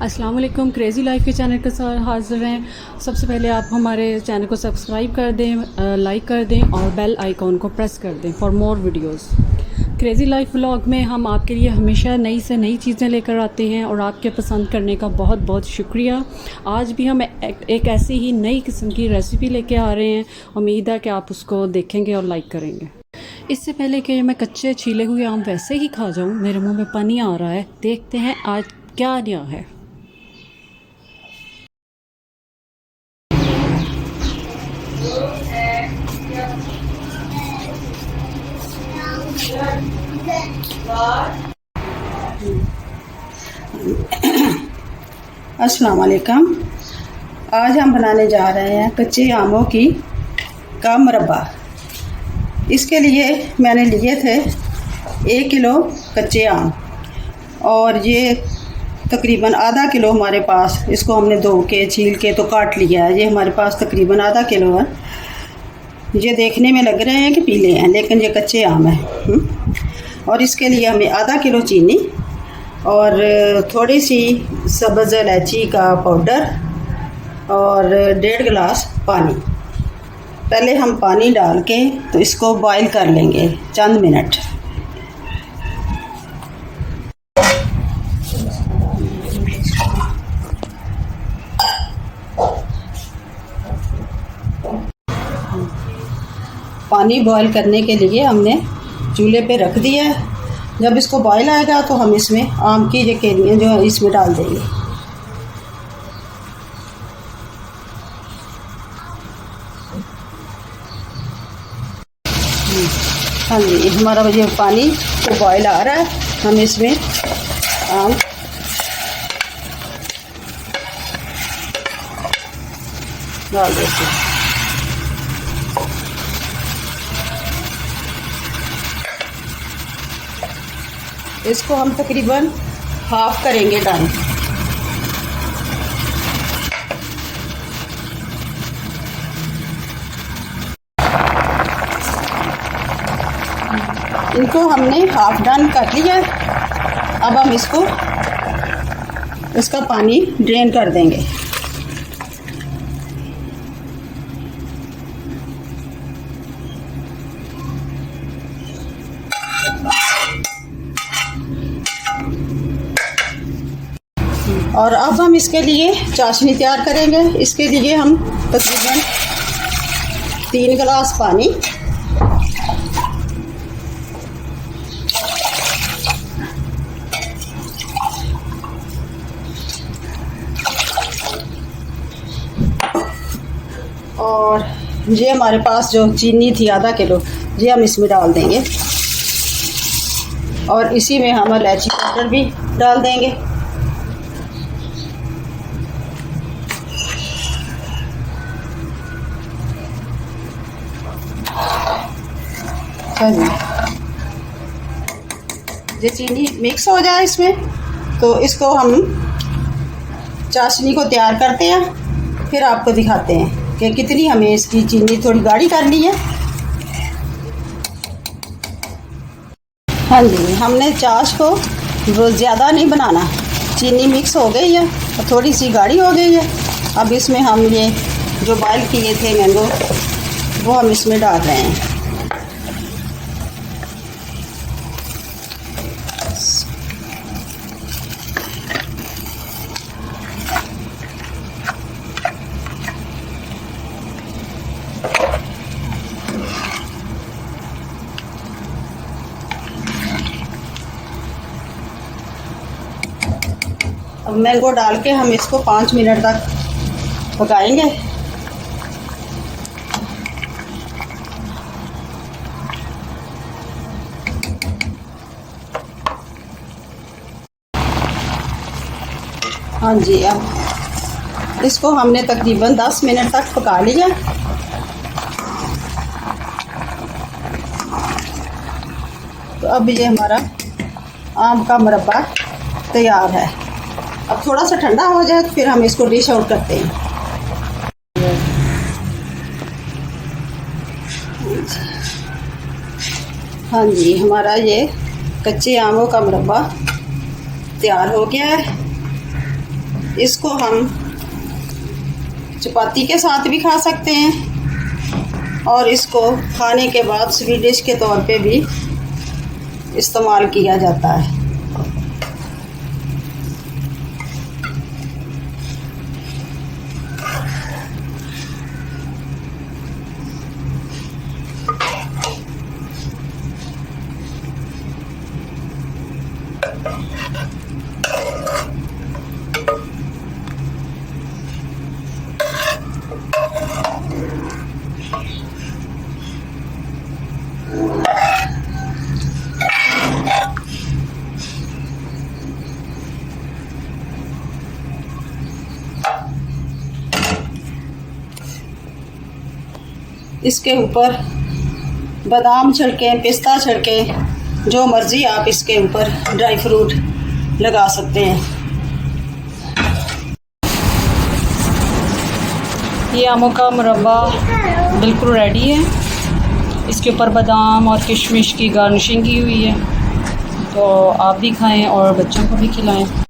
अस्सलाम वालेकुम। Crazy life के चैनल के साथ हाज़िर हैं। सबसे पहले आप हमारे चैनल को सब्सक्राइब कर दें, लाइक कर दें और बेल आइकॉन को प्रेस कर दें for more videos. Crazy life vlog में हम आपके लिए हमेशा नई से नई चीज़ें लेकर आते हैं और आपके पसंद करने का बहुत बहुत शुक्रिया। आज भी हम एक ऐसी ही नई किस्म की रेसिपी लेके आ रहे हैं। उम्मीद है कि आप उसको देखेंगे और लाइक करेंगे। इससे पहले कि मैं कच्चे छीले हुए आम वैसे ही खा जाऊं, मेरे मुंह में पानी आ रहा है। देखते हैं आज क्या नया है। अस्सलाम वालेकुम। आज हम बनाने जा रहे हैं कच्चे आमों का मुरब्बा। इसके लिए मैंने लिए थे 1 किलो कच्चे आम और ये तकरीबन आधा किलो हमारे पास, इसको हमने धो के छील के तो काट लिया है। ये हमारे पास तकरीबन आधा किलो है। ये देखने में लग रहे हैं कि पीले हैं लेकिन ये कच्चे आम है। और इसके लिए हमें आधा किलो चीनी और थोड़ी सी सब्ज़ इलायची का पाउडर और 1.5 गिलास पानी। पहले हम पानी डाल के तो इसको बॉईल कर लेंगे चंद मिनट। पानी बॉईल करने के लिए हमने चूल्हे पे रख दिया है। जब इसको बॉईल आएगा तो हम इसमें आम की ये केलियाँ जो इसमें डाल देंगे। हाँ जी, हमारा ये पानी तो बॉईल आ रहा है। हम इसमें आम डाल देते हैं। इसको हम तकरीबन हाफ करेंगे डन। इनको हमने हाफ डन कर लिया। अब हम इसका पानी ड्रेन कर देंगे। और अब हम इसके लिए चाशनी तैयार करेंगे। इसके लिए हम तकरीबन 3 गिलास पानी, और ये हमारे पास जो चीनी थी आधा किलो, ये हम इसमें डाल देंगे। और इसी में हम इलायची पाउडर भी डाल देंगे। ये चीनी मिक्स हो जाए इसमें तो इसको हम चाशनी को तैयार करते हैं, फिर आपको दिखाते हैं कि कितनी हमें इसकी चीनी थोड़ी गाढ़ी करनी है। हाँ जी, हमने चाश को ज़्यादा नहीं बनाना। चीनी मिक्स हो गई है और थोड़ी सी गाढ़ी हो गई है। अब इसमें हम ये जो बॉईल किए थे मैंगो वो हम इसमें डाल रहे हैं। अब मैंगो डाल के हम इसको 5 मिनट तक पकाएंगे। हाँ जी, अब इसको हमने तकरीबन 10 मिनट तक पका लिया। तो अब ये हमारा आम का मुरब्बा तैयार है। अब थोड़ा सा ठंडा हो जाए तो फिर हम इसको डिश आउट करते हैं। हाँ जी, हमारा ये कच्चे आमों का मुरब्बा तैयार हो गया है। इसको हम चपाती के साथ भी खा सकते हैं और इसको खाने के बाद स्वीट डिश के तौर पे भी इस्तेमाल किया जाता है। इसके ऊपर बादाम छिड़कें, पिस्ता छिड़कें, जो मर्ज़ी आप इसके ऊपर ड्राई फ्रूट लगा सकते हैं। ये आमों का मुरब्बा बिल्कुल रेडी है। इसके ऊपर बादाम और किशमिश की गार्निशिंग की हुई है, तो आप भी खाएं और बच्चों को भी खिलाएं।